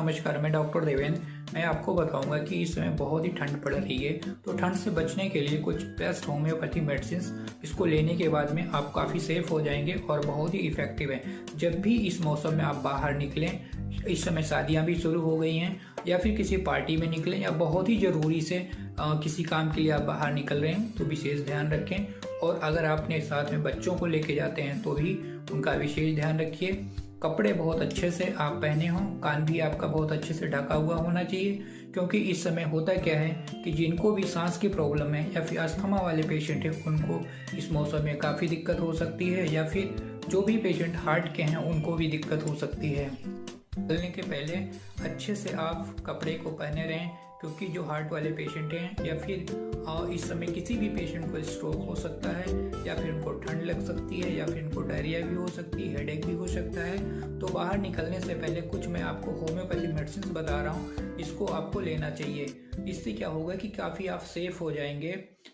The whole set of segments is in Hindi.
नमस्कार, मैं डॉक्टर देवेंद्र। मैं आपको बताऊंगा कि इस समय बहुत ही ठंड पड़ रही है, तो ठंड से बचने के लिए कुछ बेस्ट होम्योपैथी मेडिसिन, इसको लेने के बाद में आप काफ़ी सेफ हो जाएंगे और बहुत ही इफेक्टिव है। जब भी इस मौसम में आप बाहर निकलें, इस समय शादियां भी शुरू हो गई हैं, या फिर किसी पार्टी में निकलें, या बहुत ही ज़रूरी से किसी काम के लिए आप बाहर निकल रहे हैं, तो विशेष ध्यान रखें। और अगर आप अपने साथ में बच्चों को लेके जाते हैं तो भी उनका विशेष ध्यान रखिए। कपड़े बहुत अच्छे से आप पहने हों, कान भी आपका बहुत अच्छे से ढका हुआ होना चाहिए, क्योंकि इस समय होता क्या है कि जिनको भी सांस की प्रॉब्लम है या फिर अस्थमा वाले पेशेंट हैं, उनको इस मौसम में काफ़ी दिक्कत हो सकती है, या फिर जो भी पेशेंट हार्ट के हैं उनको भी दिक्कत हो सकती है। निकलने के पहले अच्छे से आप कपड़े को पहने रहें, क्योंकि जो हार्ट वाले पेशेंट हैं या फिर इस समय किसी भी पेशेंट को स्ट्रोक हो सकता है, या फिर उनको ठंड लग सकती है, या फिर उनको डायरिया भी हो सकती है, हेडेक भी हो सकता है। तो बाहर निकलने से पहले कुछ मैं आपको होम्योपैथी मेडिसिन बता रहा हूँ, इसको आपको लेना चाहिए। इससे क्या होगा कि काफ़ी आप सेफ हो जाएंगे।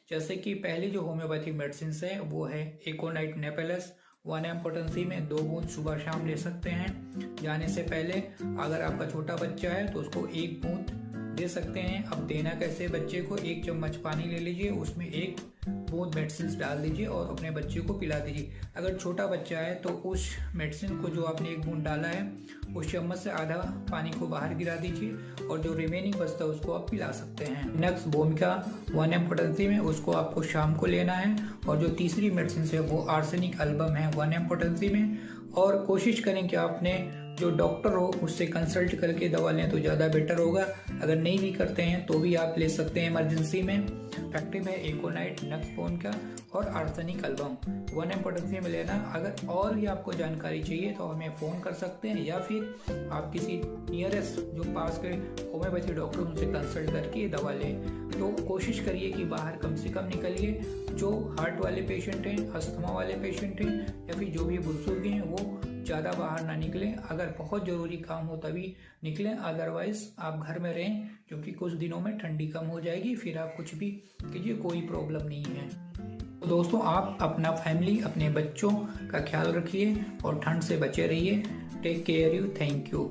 जैसे कि पहले जो होम्योपैथी मेडिसिन है वो है एकोनाइट नेपेलस 1 mg पोटेंसी में 2 बूंद सुबह शाम ले सकते हैं। जाने से पहले अगर आपका छोटा बच्चा है तो उसको 1 बूंद दे सकते हैं। अब देना कैसे, बच्चे को 1 चम्मच पानी ले लीजिए, उसमें 1 बूंद मेडिसिन डाल दीजिए और अपने बच्चे को पिला दीजिए। अगर छोटा बच्चा है तो उस मेडिसिन को जो आपने 1 बूंद डाला है, उस चम्मच से आधा पानी को बाहर गिरा दीजिए, और जो रिमेनिंग बचता है उसको आप पिला सकते हैं। नेक्स्ट भूमिका 1 mg पोटेंसी में, उसको आपको शाम को लेना है। और जो तीसरी मेडिसिन है वो आर्सेनिक एल्बम है 1 mg पोटेंसी में। और कोशिश करें कि आपने जो डॉक्टर हो उससे कंसल्ट करके दवा लें तो ज़्यादा बेटर होगा। अगर नहीं भी करते हैं तो भी आप ले सकते हैं इमरजेंसी में। इफेक्टिव है एकोनाइट नक्सपोन का और आर्सेनिक एल्बम 1 mg पोटेंसी में लेना। अगर और भी आपको जानकारी चाहिए तो हमें फ़ोन कर सकते हैं, या फिर आप किसी नियरेस्ट जो पास के होम्योपैथी डॉक्टर उनसे कंसल्ट करके दवा लें। तो कोशिश करिए कि बाहर कम से कम निकलिए। जो हार्ट वाले पेशेंट हैं, अस्थमा वाले पेशेंट हैं, या फिर जो भी बुजुर्ग हैं, वो ज़्यादा बाहर ना निकलें। अगर बहुत ज़रूरी काम हो तभी निकलें, अदरवाइज आप घर में रहें, क्योंकि कुछ दिनों में ठंडी कम हो जाएगी, फिर आप कुछ भी कीजिए, कोई प्रॉब्लम नहीं है। तो दोस्तों, आप अपना फैमिली, अपने बच्चों का ख्याल रखिए और ठंड से बचे रहिए। Take care you, thank you.